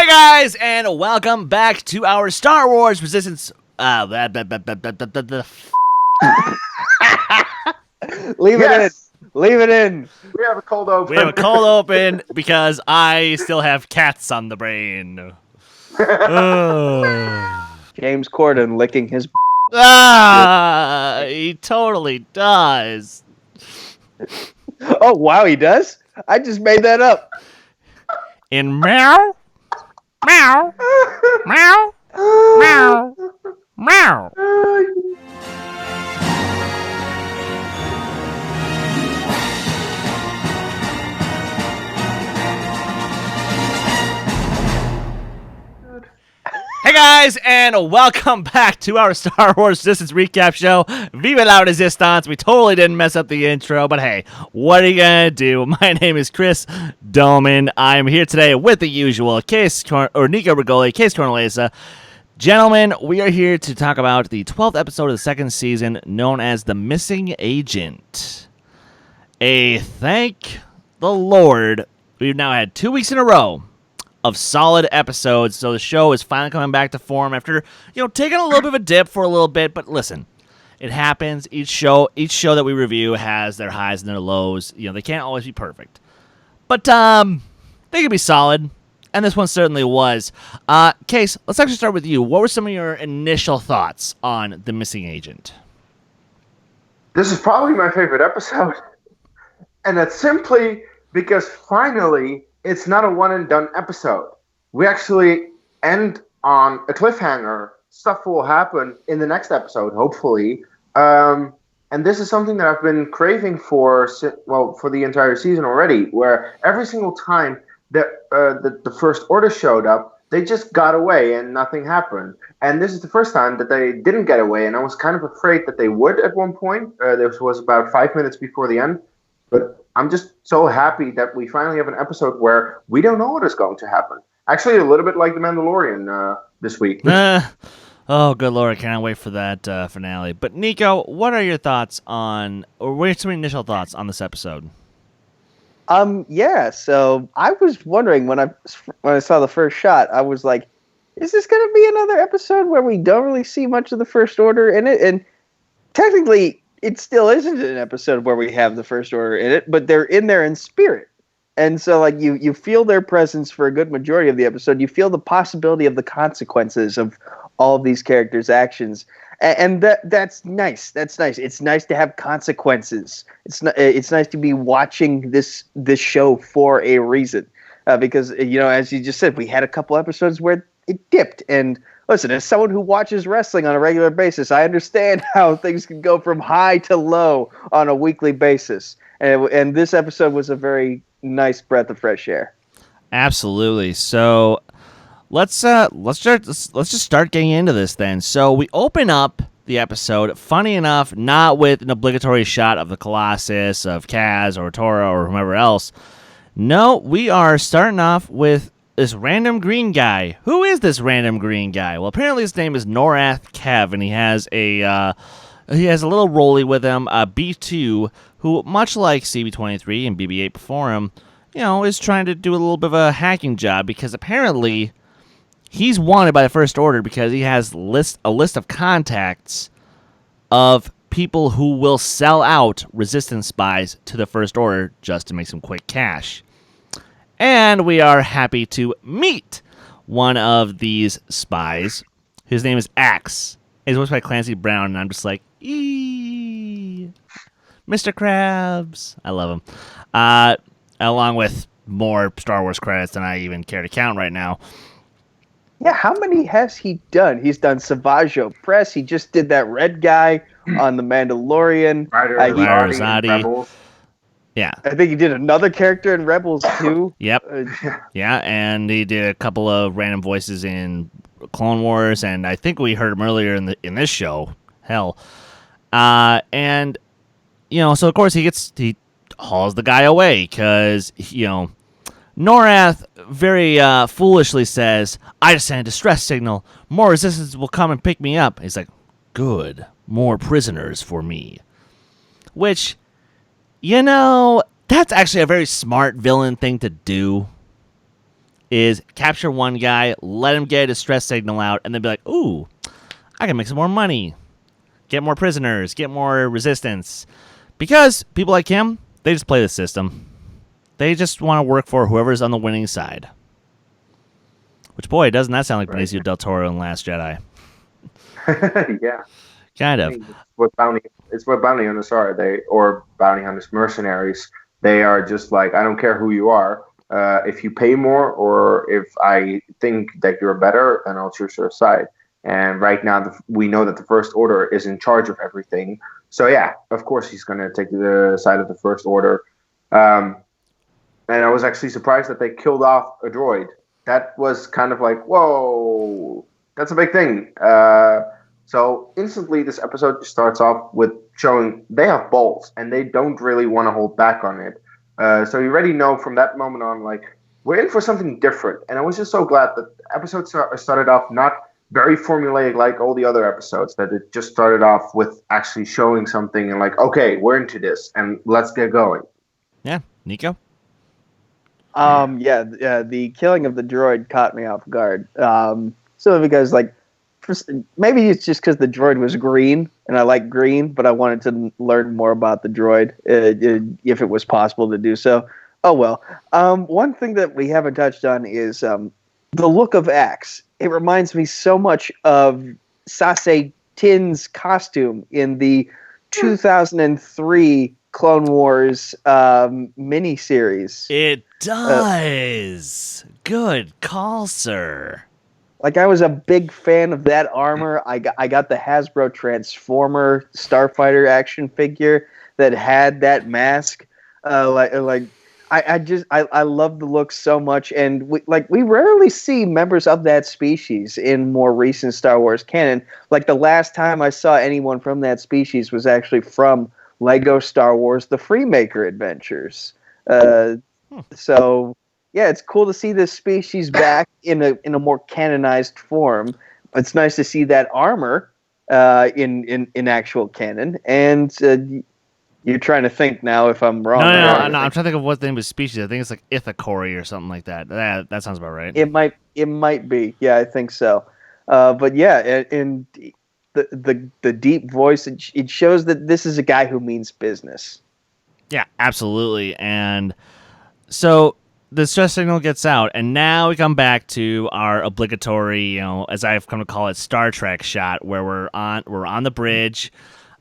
guys, and welcome back to our Star Wars Resistance. Leave it in. Leave it in. We have a cold open. We have a cold open because I still have cats on the brain. James Corden licking his. He totally does. Oh wow, he does. I just made that up. In meow, meow, meow, meow, meow. Hey guys, and welcome back to our Star Wars Resistance recap show. Viva la Resistance. We totally didn't mess up the intro, but hey, what are you gonna do? My name is Chris Dolman. I'm here today with the usual Nico Rigoli, Case Cornelisa. Gentlemen, we are here to talk about the 12th episode of the second season, known as The Missing Agent. Thank the Lord, we've now had 2 weeks in a row of solid episodes, so the show is finally coming back to form after, taking a little bit of a dip for a little bit, but listen, it happens. Each show that we review has their highs and their lows. They can't always be perfect, but they can be solid, and this one certainly was. Case, let's actually start with you. What were some of your initial thoughts on The Missing Agent? This is probably my favorite episode, and that's simply because finally it's not a one-and-done episode. We actually end on a cliffhanger. Stuff will happen in the next episode, hopefully. And this is something that I've been craving for the entire season already, where every single time that the First Order showed up, they just got away and nothing happened. And this is the first time that they didn't get away, and I was kind of afraid that they would at one point. This was about 5 minutes before the end. But I'm just so happy that we finally have an episode where we don't know what is going to happen. Actually, a little bit like The Mandalorian this week. Oh, good Lord, I can't wait for that finale. But Nico, what are your thoughts what are some initial thoughts on this episode? So I was wondering when I saw the first shot, I was like, is this going to be another episode where we don't really see much of the First Order in it? And technically, it still isn't an episode where we have the First Order in it, but they're in there in spirit. And so, you feel their presence for a good majority of the episode. You feel the possibility of the consequences of all of these characters' actions. And that's nice. That's nice. It's nice to have consequences. It's nice to be watching this show for a reason. Because, as you just said, we had a couple episodes where it dipped. And listen, as someone who watches wrestling on a regular basis, I understand how things can go from high to low on a weekly basis. And this episode was a very nice breath of fresh air. Absolutely. So let's just start getting into this then. So we open up the episode, funny enough, not with an obligatory shot of the Colossus, of Kaz or Tora or whomever else. No, we are starting off with this random green guy. Who is this random green guy? Well, apparently his name is Norath Kev, and he has a little rolly with him, B2, who, much like CB23 and BB8 before him, is trying to do a little bit of a hacking job, because apparently he's wanted by the First Order because he has a list of contacts of people who will sell out Resistance spies to the First Order just to make some quick cash. And we are happy to meet one of these spies. His name is Axe. He's voiced by Clancy Brown, and I'm just like, Mr. Krabs. I love him. Along with more Star Wars credits than I even care to count right now. Yeah, how many has he done? He's done Savage Opress. He just did that red guy on The Mandalorian. Ryder Zadi. Yeah. I think he did another character in Rebels, too. Yep. Yeah, and he did a couple of random voices in Clone Wars, and I think we heard him earlier in this show. Hell. And, so of course he hauls the guy away, because, Norath very foolishly says, I just sent a distress signal. More resistance will come and pick me up. He's like, good. More prisoners for me. Which, that's actually a very smart villain thing to do. is capture one guy, let him get a distress signal out, and then be like, ooh, I can make some more money, get more prisoners, get more resistance. Because people like him, they just play the system. They just want to work for whoever's on the winning side. Which, boy, doesn't that sound like Benicio del Toro in Last Jedi? Yeah. Kind I of. mean, it's what bounty hunters are. Or bounty hunters mercenaries. They are just like, I don't care who you are. If you pay more, or if I think that you're better, then I'll choose your side. And right now, we know that the First Order is in charge of everything. So yeah, of course he's going to take the side of the First Order. And I was actually surprised that they killed off a droid. That was kind of like, whoa, that's a big thing. So instantly, this episode starts off with showing they have balls and they don't really want to hold back on it. So you already know from that moment on, like, we're in for something different. And I was just so glad that the episode started off not very formulaic like all the other episodes, that it just started off with actually showing something and like, okay, we're into this and let's get going. Yeah, Nico? The killing of the droid caught me off guard. So because like, maybe it's just because the droid was green and I like green, but I wanted to learn more about the droid if it was possible to do so. Oh well. One thing that we haven't touched on is the look of Axe. It reminds me so much of Sase Tin's costume in the 2003 Clone Wars miniseries. It does. Good call, sir. Like, I was a big fan of that armor. I got the Hasbro Transformer Starfighter action figure that had that mask. I love the look so much, and we rarely see members of that species in more recent Star Wars canon. Like, the last time I saw anyone from that species was actually from Lego Star Wars: The Freemaker Adventures. So yeah, it's cool to see this species back in a more canonized form. It's nice to see that armor in actual canon. And you're trying to think now if I'm wrong. No. I'm trying to think of what the name of the species. I think it's like Ithacori or something like that. That sounds about right. It might be. Yeah, I think so. But yeah, and the deep voice, it shows that this is a guy who means business. Yeah, absolutely. And so the stress signal gets out, and now we come back to our obligatory, as I've come to call it, Star Trek shot, where we're on the bridge.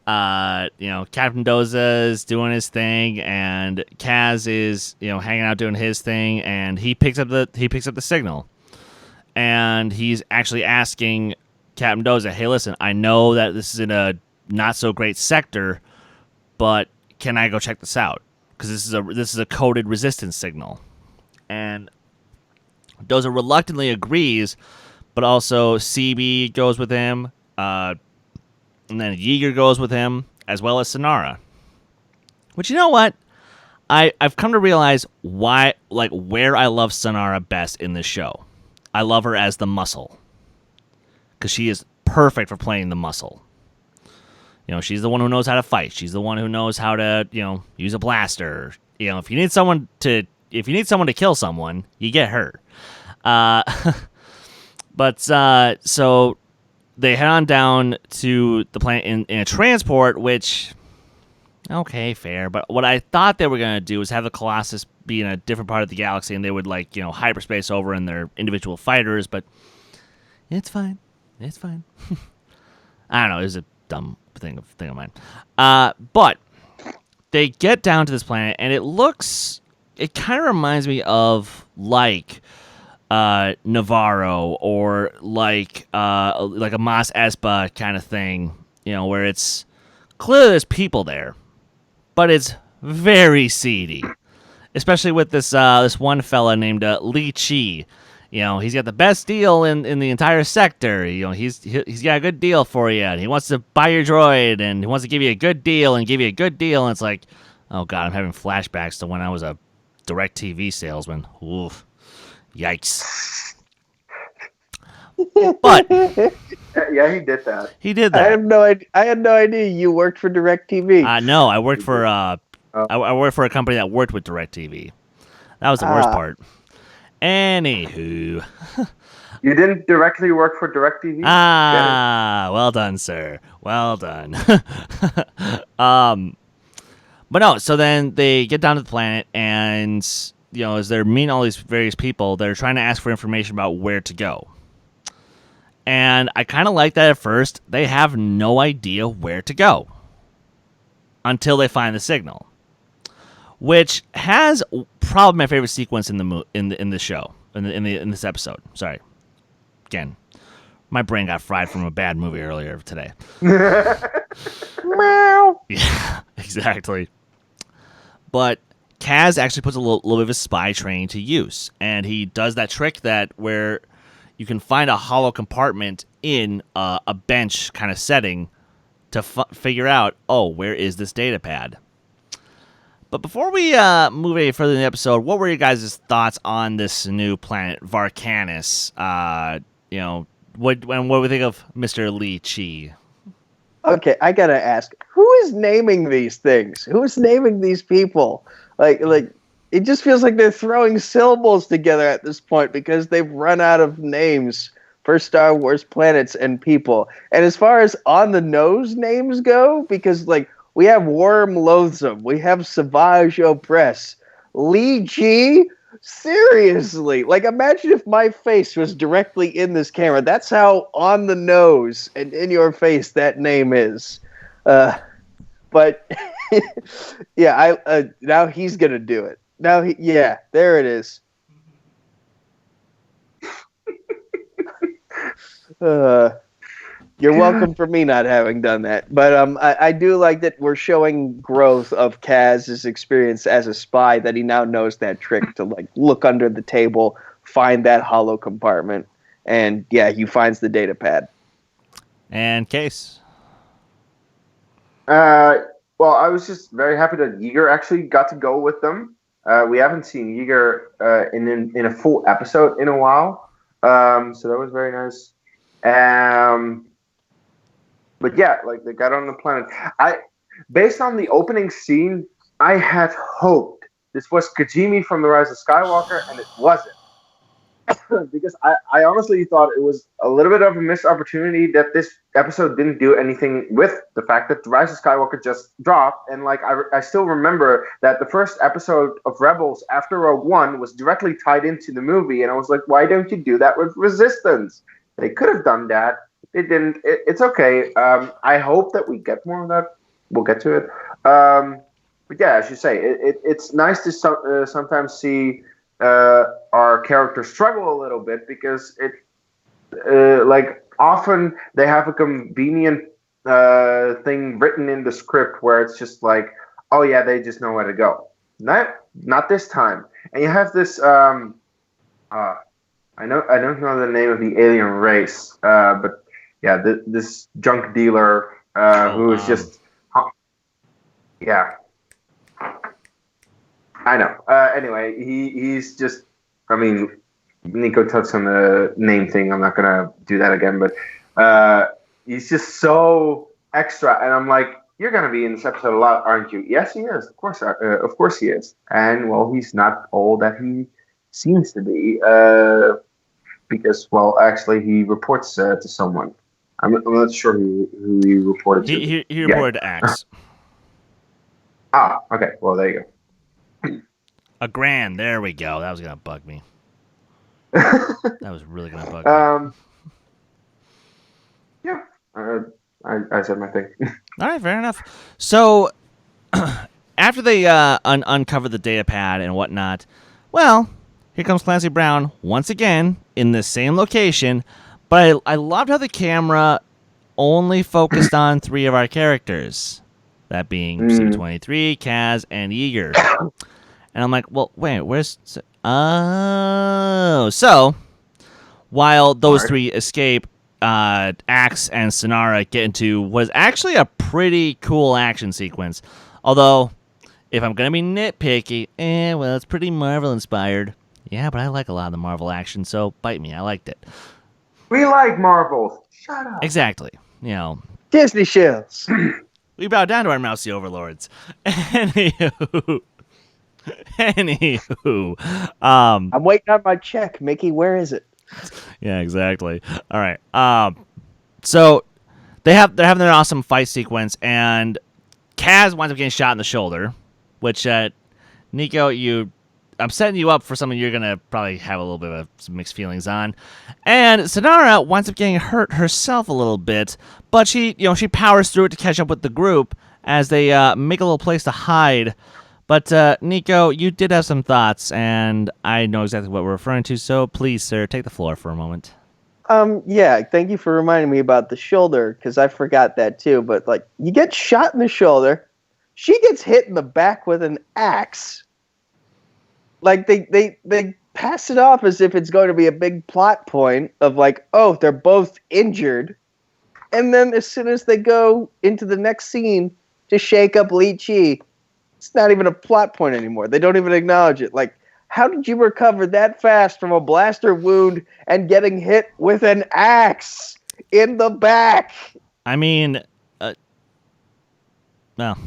Captain Doza is doing his thing, and Kaz is hanging out doing his thing, and he picks up the signal, and he's actually asking Captain Doza, "Hey, listen, I know that this is in a not so great sector, but can I go check this out? Because this is a coded resistance signal." And Doza reluctantly agrees, but also CB goes with him, and then Yeager goes with him, as well as Sonara. Which, you know what? I've come to realize where I love Sonara best in this show. I love her as the muscle, because she is perfect for playing the muscle. She's the one who knows how to fight. She's the one who knows how to, use a blaster. If you need someone to kill someone, you get her. So they head on down to the planet in a transport, which, okay, fair. But what I thought they were going to do was have the Colossus be in a different part of the galaxy, and they would, hyperspace over in their individual fighters, but it's fine. It's fine. I don't know. It was a dumb thing of mine. But they get down to this planet, and it kind of reminds me of Navarro, or like a Mos Espa kind of thing, where it's clearly there's people there, but it's very seedy, especially with this one fella named Li Chi. He's got the best deal in the entire sector. He's got a good deal for you, and he wants to buy your droid, and he wants to give you a good deal, and it's like, oh god, I'm having flashbacks to when I was a DirecTV salesman. Oof. Yikes. But yeah, he did that. He did that. I had no idea you worked for DirecTV. No, I worked for I worked for a company that worked with DirecTV. That was the worst part. Anywho. You didn't directly work for DirecTV? Ah, well done, sir. Well done. But no, so then they get down to the planet, and, as they're meeting all these various people, they're trying to ask for information about where to go. And I kind of like that at first. They have no idea where to go until they find the signal, which has probably my favorite sequence in the show in this episode. Sorry, again, my brain got fried from a bad movie earlier today. Meow. Yeah, exactly. But Kaz actually puts a little bit of his spy training to use, and he does that trick where you can find a hollow compartment in a bench kind of setting to figure out, where is this data pad? But before we move any further in the episode, what were your guys' thoughts on this new planet, Varkanis? What do we think of Mr. Li Chi? Okay, I gotta ask, who is naming these things? Who's naming these people? Like, it just feels like they're throwing syllables together at this point because they've run out of names for Star Wars planets and people. And as far as on-the-nose names go, because, we have Worm Loathsome, we have Savage Oppress, Li Ji. Seriously, imagine if my face was directly in this camera. That's how on the nose and in your face that name is. But yeah, now he's gonna do it. Now, there it is. You're welcome for me not having done that. But I do like that we're showing growth of Kaz's experience as a spy, that he now knows that trick to look under the table, find that hollow compartment, and he finds the data pad. And Case. Well, I was just very happy that Yeager actually got to go with them. We haven't seen Yeager in a full episode in a while, so that was very nice. But yeah, they got on the planet. Based on the opening scene, I had hoped this was Kajimi from The Rise of Skywalker, and it wasn't. Because I honestly thought it was a little bit of a missed opportunity that this episode didn't do anything with the fact that The Rise of Skywalker just dropped. And I still remember that the first episode of Rebels after Rogue One was directly tied into the movie. And I was like, why don't you do that with Resistance? They could have done that. They didn't. It's okay. I hope that we get more of that. We'll get to it. But yeah, as you say, it's nice to sometimes see our characters struggle a little bit, because often they have a convenient thing written in the script where it's just oh yeah, they just know where to go. Not this time. And you have this. I don't know the name of the alien race, but yeah, this junk dealer who is just, yeah, I know. Anyway, he's just, Nico touched on the name thing. I'm not gonna do that again, but he's just so extra, and I'm like, you're gonna be in this episode a lot, aren't you? Yes, he is. Of course he is. And well, he's not all that he seems to be. Because, well, actually, he reports to someone. I'm not sure who he reported to. He reported to Axe. Okay. Well, there you go. A grand. There we go. That was going to bug me. That was really going to bug me. Yeah. I said my thing. All right, fair enough. So, after they uncover the data pad and whatnot, well, here comes Clancy Brown once again in the same location, but I loved how the camera only focused on three of our characters, that being C23, Kaz, and Yeager. And I'm like, well, wait, where's... Oh, so while those three escape, Axe and Sonara get into what is actually a pretty cool action sequence. Although, if I'm going to be nitpicky, well, it's pretty Marvel-inspired. Yeah, but I like a lot of the Marvel action, so bite me. I liked it. We like Marvel. Shut up. Exactly. Disney shells. We bow down to our mousy overlords. Anywho. Anywho, I'm waiting on my check, Mickey. Where is it? yeah, exactly. All right. So they're having an awesome fight sequence, and Kaz winds up getting shot in the shoulder, which Nico, I'm setting you up for something you're gonna probably have a little bit of some mixed feelings on. And Sonara winds up getting hurt herself a little bit, but she powers through it to catch up with the group as they make a little place to hide. But Nico, you did have some thoughts, and I know exactly what we're referring to. So please, sir, take the floor for a moment. Yeah, thank you for reminding me about the shoulder, because I forgot that too. But like, you get shot in the shoulder, she gets hit in the back with an axe. Like they pass it off as if it's going to be a big plot point of like, oh, they're both injured, and then as soon as they go into the next scene to shake up Li Chi, it's not even a plot point anymore. They don't even acknowledge it. Like, how did you recover that fast from a blaster wound and getting hit with an axe in the back? I mean, well,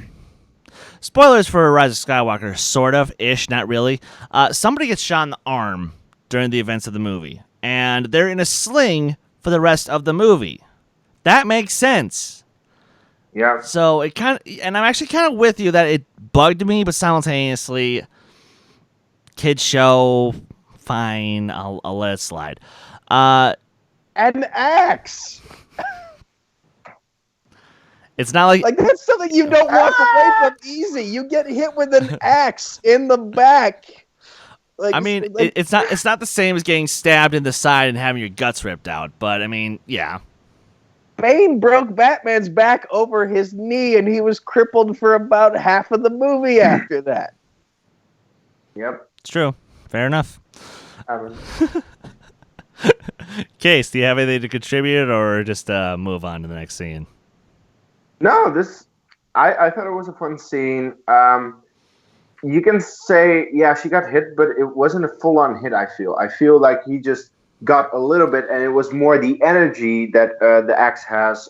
spoilers for Rise of Skywalker, sort of, ish, not really. Somebody gets shot in the arm during the events of the movie, and they're in a sling for the rest of the movie. That makes sense. Yeah. So it and I'm actually kind of with you that it bugged me, but simultaneously, kids show, fine, I'll let it slide. An axe. It's not like that's something you don't walk away from easy. You get hit with an axe in the back. Like, I mean, it's not the same as getting stabbed in the side and having your guts ripped out, but I mean, yeah. Bane broke Batman's back over his knee, and he was crippled for about half of the movie after that. Yep. It's true. Fair enough. Case, do you have anything to contribute, or just move on to the next scene? No, I thought it was a fun scene. You can say, yeah, she got hit, but it wasn't a full-on hit, I feel like he just got a little bit, and it was more the energy that the axe has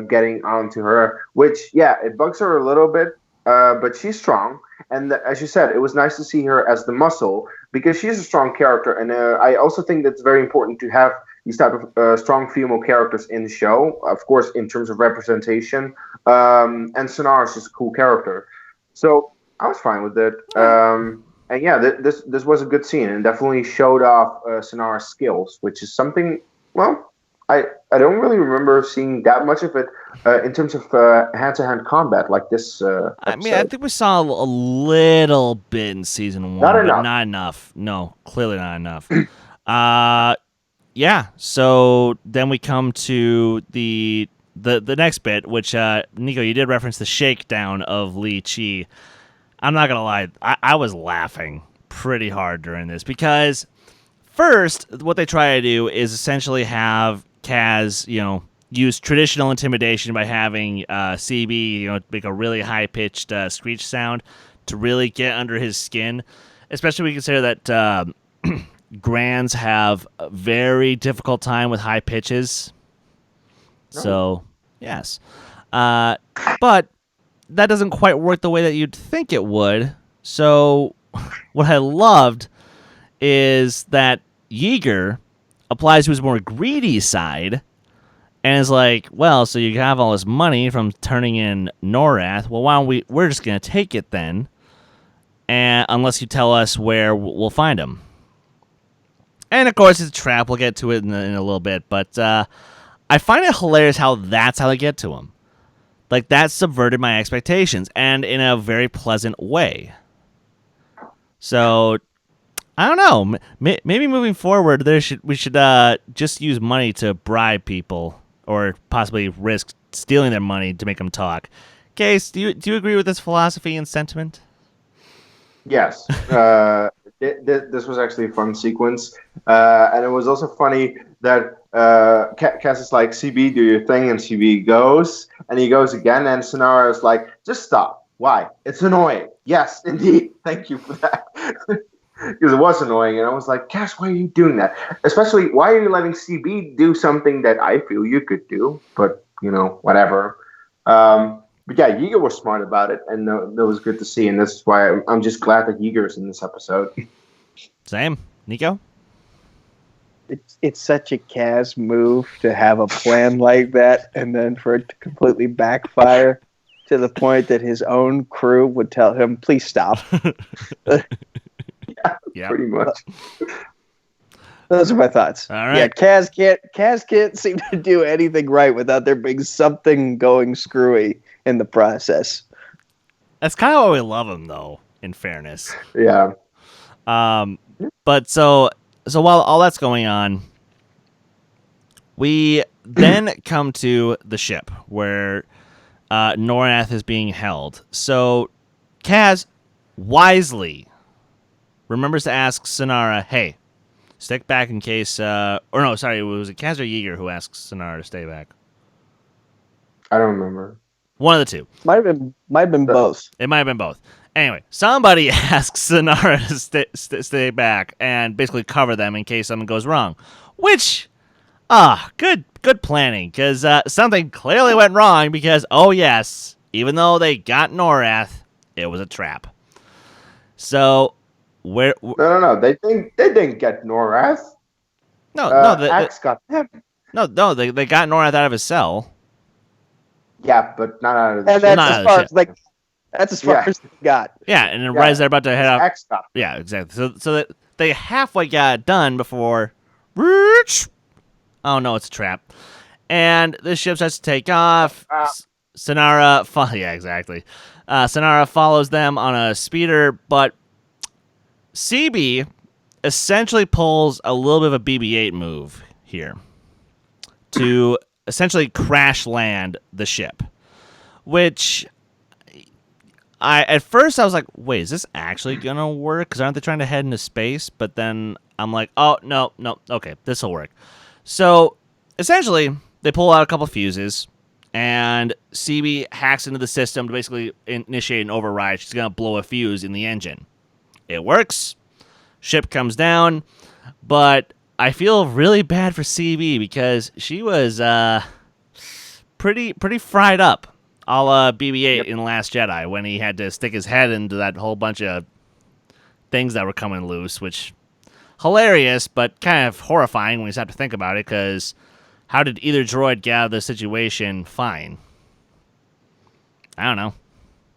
getting onto her, which, yeah, it bugs her a little bit, but she's strong. And as you said, it was nice to see her as the muscle, because she's a strong character. And I also think that's very important to have these type of strong female characters in the show, of course, in terms of representation. And Sonara is just a cool character. So I was fine with it. And yeah, this was a good scene, and definitely showed off Sonara's skills, which is something, well, I don't really remember seeing that much of it in terms of hand-to-hand combat like this episode. I mean, I think we saw a little bit in season 1, but not enough. No, clearly not enough. Yeah, so then we come to the next bit, which, Nico, you did reference the shakedown of Li Chi. I'm not going to lie, I was laughing pretty hard during this, because first, what they try to do is essentially have Kaz, use traditional intimidation by having CB, make a really high-pitched screech sound to really get under his skin, especially when we consider that Grands have a very difficult time with high pitches. So, yes. But that doesn't quite work the way that you'd think it would. So what I loved is that Yeager applies to his more greedy side and is like, well, so you have all this money from turning in Norath. Well, why don't we're just going to take it then, and unless you tell us where we'll find him. And, of course, it's a trap. We'll get to it in a little bit. But I find it hilarious how that's how they get to him. Like, that subverted my expectations, and in a very pleasant way. So, I don't know. Maybe moving forward, we should just use money to bribe people, or possibly risk stealing their money to make them talk. Case, do you agree with this philosophy and sentiment? Yes. This was actually a fun sequence. And it was also funny that Cass is like, CB, do your thing, and CB goes, and he goes again, and Sonara is like, just stop. Why? It's annoying. Yes, indeed. Thank you for that. Because it was annoying, and I was like, Cass, why are you doing that? Especially, why are you letting CB do something that I feel you could do? But, whatever. But yeah, Yeager was smart about it, and that was good to see. And that's why I'm just glad that Yeager's in this episode. Same. Nico? It's such a Kaz move to have a plan like that, and then for it to completely backfire to the point that his own crew would tell him, "Please stop." Yeah. Pretty much. Those are my thoughts. All right. Yeah, Kaz can't seem to do anything right without there being something going screwy in the process. That's kind of why we love him, though, in fairness. Yeah. But so while all that's going on, we then come to the ship where Norath is being held. So Kaz wisely remembers to ask Sonara, "Hey, stick back in case..." or no, sorry, was it Kaz or Yeager who asks Sonara to stay back? I don't remember. One of the two. Might have been both. It might have been both. Anyway, somebody asks Sonara to stay back and basically cover them in case something goes wrong. Which, good planning, because something clearly went wrong because, oh yes, even though they got Norath, it was a trap. So, No. They didn't get Norath. No, Axe got them. No, they got Norath out of his cell. Yeah, but not out of the And ship. that's as far as they got. Yeah, and then right as they're about to head out. Axe got them. Yeah, exactly. So that they halfway got it done before. Oh no, it's a trap. And the ship starts to take off. Sonara, Sonara follows them on a speeder, but CB essentially pulls a little bit of a BB-8 move here to essentially crash land the ship, which at first I was like, wait, is this actually gonna work? Because aren't they trying to head into space? But then I'm like, oh no, okay, this will work. So essentially, they pull out a couple fuses, and CB hacks into the system to basically initiate an override. She's gonna blow a fuse in the engine. It works. Ship comes down, but I feel really bad for CB because she was pretty fried up, a la BB-8 in The Last Jedi when he had to stick his head into that whole bunch of things that were coming loose, which hilarious but kind of horrifying when you start to think about it, because how did either droid get out of the situation fine? I don't know,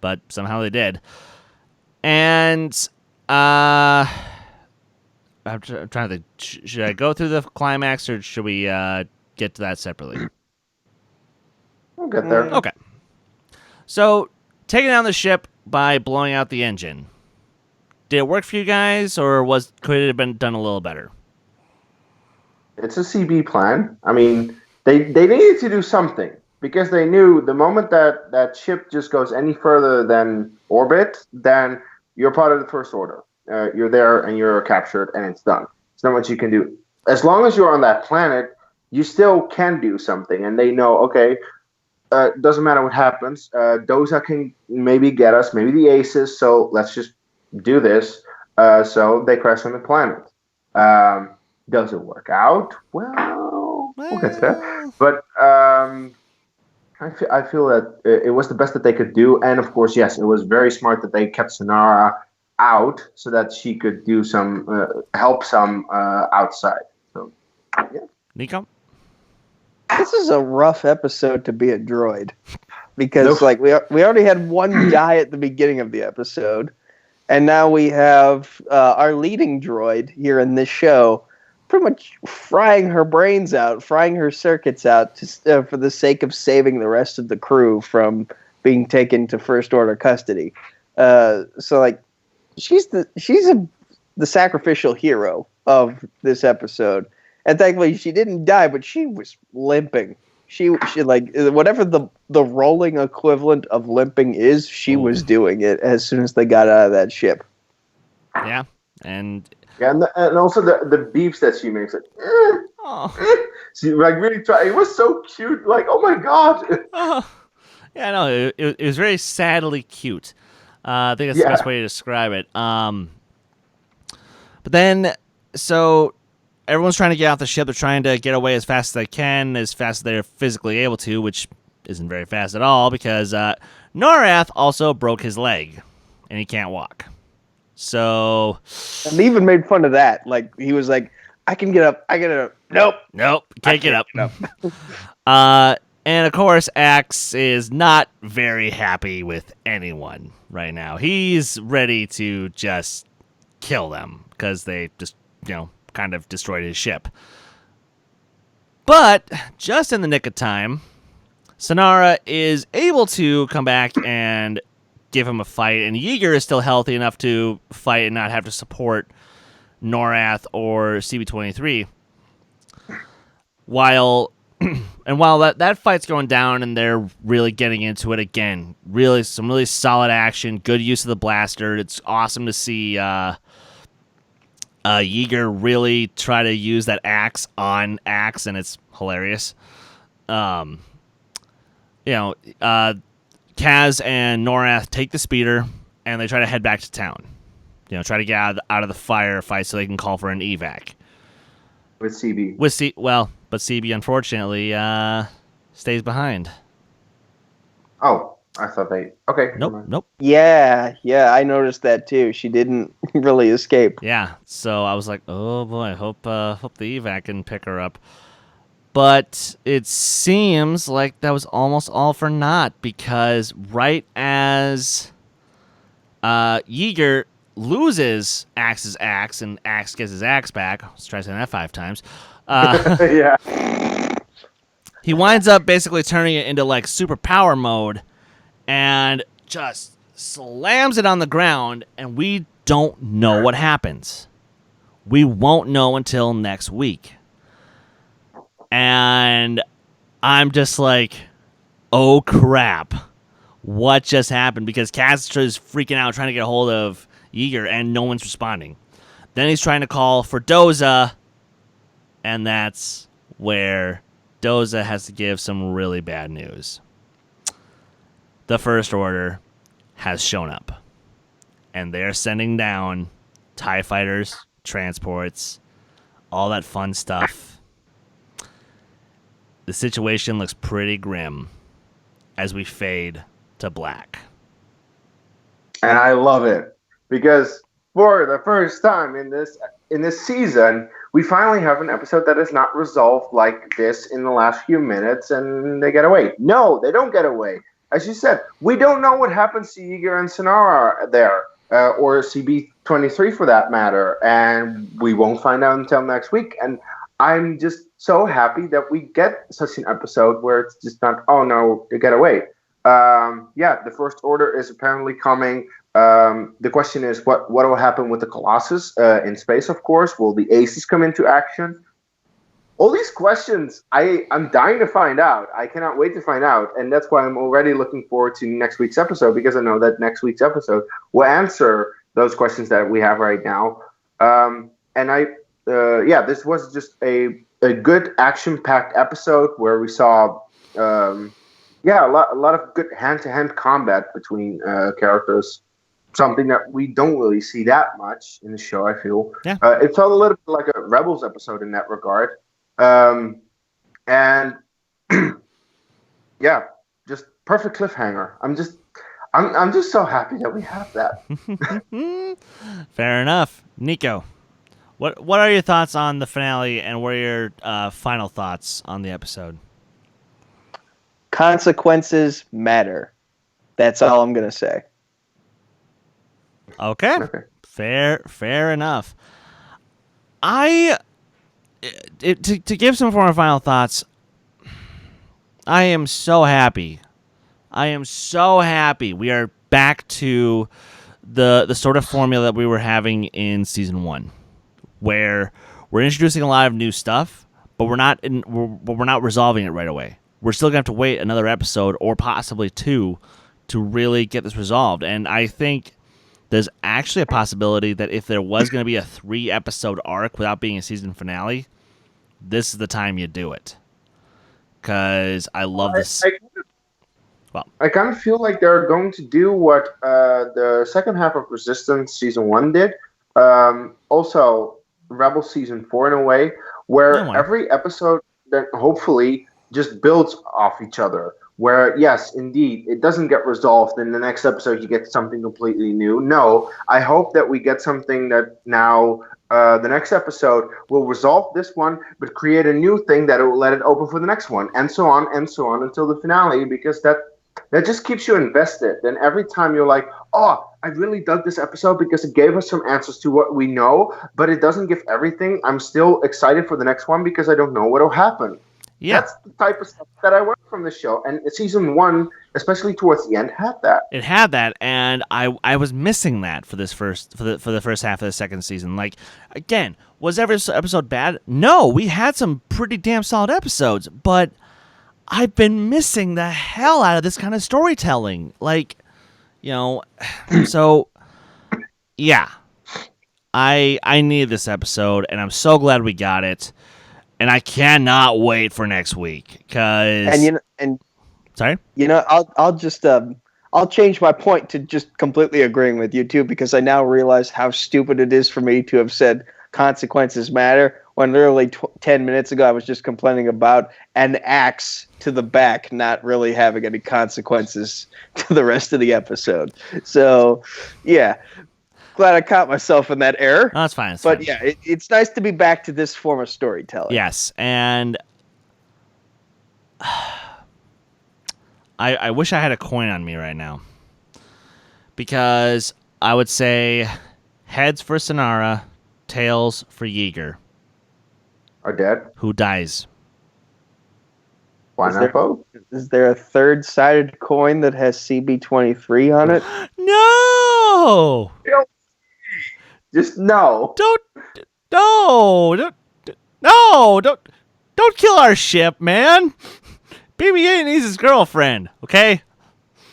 but somehow they did. And I'm trying to think. Should I go through the climax, or should we get to that separately? We'll get there. Okay. So, taking down the ship by blowing out the engine. Did it work for you guys, or could it have been done a little better? It's a CB plan. I mean, they needed to do something because they knew the moment that ship just goes any further than orbit, then you're part of the First Order. You're there and you're captured and it's done. There's not much you can do. As long as you're on that planet, you still can do something. And they know, okay, doesn't matter what happens. Doza can maybe get us, maybe the Aces. So let's just do this. So they crash on the planet. Does it work out? Well, we'll get there. But I feel that it was the best that they could do. And of course, yes, it was very smart that they kept Sonara out so that she could do some help some outside. So, yeah. Nico? This is a rough episode to be a droid because we already had one guy at the beginning of the episode, and now we have our leading droid here in this show pretty much frying her brains out, frying her circuits out just for the sake of saving the rest of the crew from being taken to First Order custody. She's the sacrificial hero of this episode, and thankfully she didn't die, but she was limping. She like whatever the rolling equivalent of limping is, she was doing it as soon as they got out of that ship. Yeah, and also the beeps that she makes, like, she like really tried. It was so cute. Like, oh my god. Yeah, no, it was very sadly cute. I think that's the best way to describe it. But then, so everyone's trying to get off the ship. They're trying to get away as fast as they can, as fast as they're physically able to, which isn't very fast at all because Norath also broke his leg and he can't walk. So, And they even made fun of that. Like, he was like, I can get up. I get up. Nope. Can't get up. Get And of course, Axe is not very happy with anyone right now. He's ready to just kill them because they just, kind of destroyed his ship. But just in the nick of time, Sonara is able to come back and give him a fight, and Yeager is still healthy enough to fight and not have to support Norath or CB-23. While that fight's going down and they're really getting into it again, some really solid action, good use of the blaster. It's awesome to see Yeager really try to use that axe on Axe, and it's hilarious. Kaz and Norath take the speeder, and they try to head back to town. Try to get out of the firefight so they can call for an evac. With CB. But CB unfortunately stays behind. Oh, I thought they... Okay. Nope. Yeah, I noticed that too. She didn't really escape. Yeah, so I was like, oh boy, hope the evac can pick her up. But it seems like that was almost all for naught, because right as Yeager loses Axe's axe and Axe gets his axe back, let's try saying that 5 times, Yeah. he winds up basically turning it into like super power mode and just slams it on the ground, and we don't know what happens. We won't know until next week. And I'm just like, oh crap, what just happened? Because Kaz is freaking out trying to get a hold of Yeager, and no one's responding. Then he's trying to call for Doza, and that's where Doza has to give some really bad news. The First Order has shown up, and they're sending down TIE fighters, transports, all that fun stuff. The situation looks pretty grim as we fade to black. And I love it, because for the first time in this season, we finally have an episode that is not resolved like this in the last few minutes and they get away. No, they don't get away. As you said, we don't know what happens to Yeager and Sonara there, or CB-23 for that matter, and we won't find out until next week. And I'm just so happy that we get such an episode where it's just not, oh no, they get away. The First Order is apparently coming. The question is, what will happen with the Colossus in space, of course? Will the Aces come into action? All these questions, I'm dying to find out. I cannot wait to find out. And that's why I'm already looking forward to next week's episode, because I know that next week's episode will answer those questions that we have right now. This was just a good action-packed episode where we saw a lot of good hand-to-hand combat between characters. Something that we don't really see that much in the show, I feel. Yeah. It felt a little bit like a Rebels episode in that regard. Just perfect cliffhanger. I'm just so happy that we have that. Fair enough. Nico, what are your thoughts on the finale, and what are your final thoughts on the episode? Consequences matter. That's all I'm going to say. Okay. Fair enough. To give some form of final thoughts, I am so happy. We are back to the sort of formula that we were having in season 1, where we're introducing a lot of new stuff, but we're not resolving it right away. We're still gonna have to wait another episode or possibly 2 to really get this resolved. And I think there's actually a possibility that if there was going to be a 3-episode arc without being a season finale, this is the time you do it. Because I love this. I kind of feel like they're going to do what the second half of Resistance season 1 did. Also, Rebel season 4 in a way, where every episode then hopefully just builds off each other. where, yes, indeed, it doesn't get resolved. In the next episode, you get something completely new. No, I hope that we get something that now the next episode will resolve this one, but create a new thing that will let it open for the next one, and so on until the finale, because that just keeps you invested. And every time you're like, oh, I really dug this episode because it gave us some answers to what we know, but it doesn't give everything. I'm still excited for the next one because I don't know what will happen. Yeah. That's the type of stuff that I want from the show. And season 1, especially towards the end, had that. It had that, and I was missing that for the first half of the second season. Like, again, was every episode bad? No, we had some pretty damn solid episodes, but I've been missing the hell out of this kind of storytelling. Like, so yeah, I need this episode, and I'm so glad we got it, and I cannot wait for next week. Sorry, I'll just I'll change my point to just completely agreeing with you too, because I now realize how stupid it is for me to have said consequences matter when literally 10 minutes ago I was just complaining about an axe to the back not really having any consequences to the rest of the episode. So, yeah, glad I caught myself in that error. no, that's fine. But yeah, it's nice to be back to this form of storytelling. Yes, and I wish I had a coin on me right now, because I would say heads for Sonara, tails for Yeager. Are dead? Who dies? Why not both? Is there a third-sided coin that has CB23 on it? No! Just no. Don't kill our ship, man. BB-8 needs his girlfriend, okay?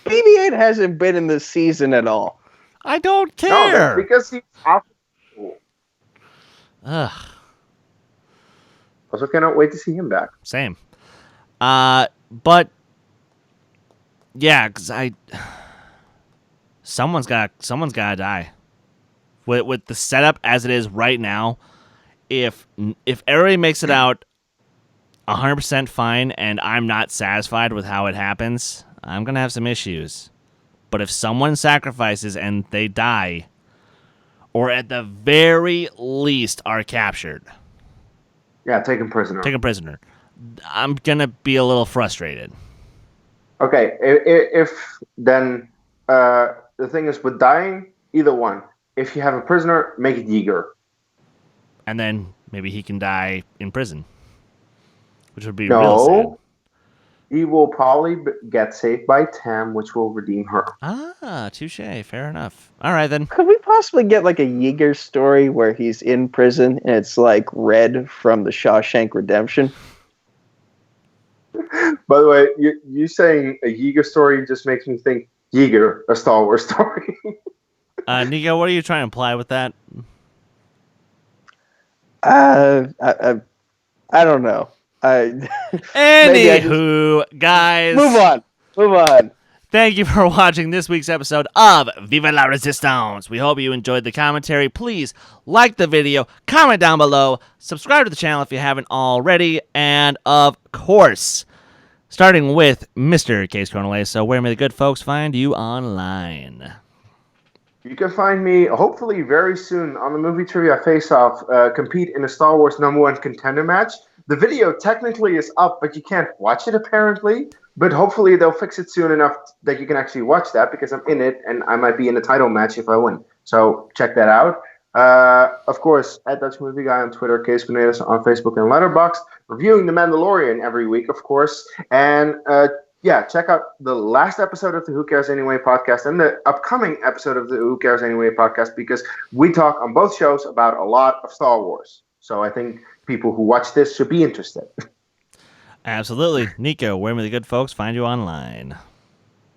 BB-8 hasn't been in this season at all. I don't No, care. that's because he's off. Ugh, Also, cannot wait to see him back. same. But yeah, because someone's gotta die. With the setup as it is right now, if everybody makes it out 100% fine and I'm not satisfied with how it happens, I'm gonna have some issues. But if someone sacrifices and they die, or at the very least are captured, Taken prisoner. I'm gonna be a little frustrated. Okay, if then the thing is with dying, either one. If you have a prisoner, make it Yeager. And then maybe he can die in prison, which would be real sad. No, he will probably get saved by Tam, which will redeem her. Ah, touche. Fair enough. All right, then. Could we possibly get like a Yeager story where he's in prison and it's like Red from the Shawshank Redemption? By the way, you saying a Yeager story just makes me think Yeager, a Star Wars story. Nico, what are you trying to imply with that? I don't know. Anywho, guys. Move on. Thank you for watching this week's episode of Viva la Resistance. We hope you enjoyed the commentary. Please like the video, comment down below, subscribe to the channel if you haven't already, and of course, starting with Mr. Case Cornelay. So where may the good folks find you online? You can find me, hopefully very soon, on the Movie Trivia Face-Off, compete in a Star Wars #1 contender match. The video technically is up, but you can't watch it apparently. But hopefully they'll fix it soon enough that you can actually watch that, because I'm in it and I might be in the title match if I win. So check that out. Of course, at Dutch Movie Guy on Twitter, Case Cornelis on Facebook and Letterboxd, reviewing The Mandalorian every week, of course. And check out the last episode of the Who Cares Anyway podcast and the upcoming episode of the Who Cares Anyway podcast, because we talk on both shows about a lot of Star Wars. So I think people who watch this should be interested. Absolutely. Nico, where may the good folks find you online?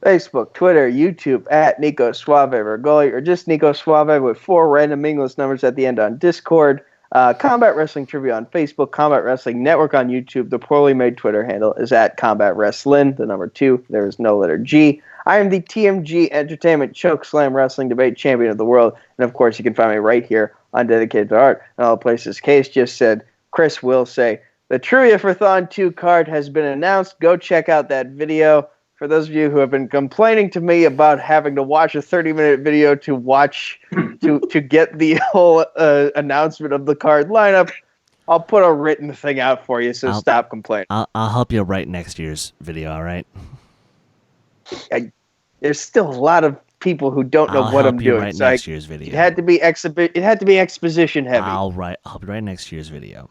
Facebook, Twitter, YouTube, at Nico Suave Vergoli, or just Nico Suave with 4 random English numbers at the end on Discord. Combat Wrestling Trivia on Facebook, Combat Wrestling Network on YouTube. The poorly made Twitter handle is at Combat Wrestling, the number 2. There is no letter G. I am the TMG Entertainment Chokeslam Wrestling Debate Champion of the world. And of course, you can find me right here on Dedicated to Art and all the places Case just said. Chris will say, the Trivia for Thon 2 card has been announced. Go check out that video. for those of you who have been complaining to me about having to watch a 30-minute video to watch to get the whole announcement of the card lineup, I'll put a written thing out for you, so stop complaining. I'll help you write next year's video, all right? There's still a lot of people who don't know what I'm doing. Write next year's video. It had to be exposition heavy. I'll be writing next year's video.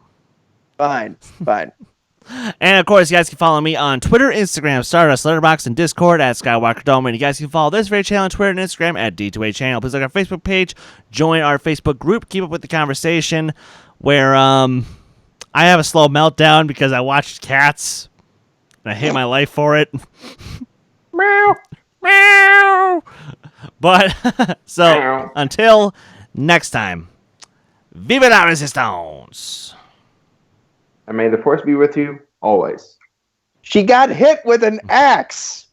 Fine. And of course, you guys can follow me on Twitter, Instagram, Stardust, Letterboxd, and Discord at Skywalker Dome. And you guys can follow this very channel on Twitter and Instagram at D2A Channel. Please like our Facebook page, join our Facebook group, keep up with the conversation. Where I have a slow meltdown because I watched Cats and I hate my life for it. Meow. Meow. But so until next time, Viva la Resistance. And may the force be with you always. She got hit with an axe.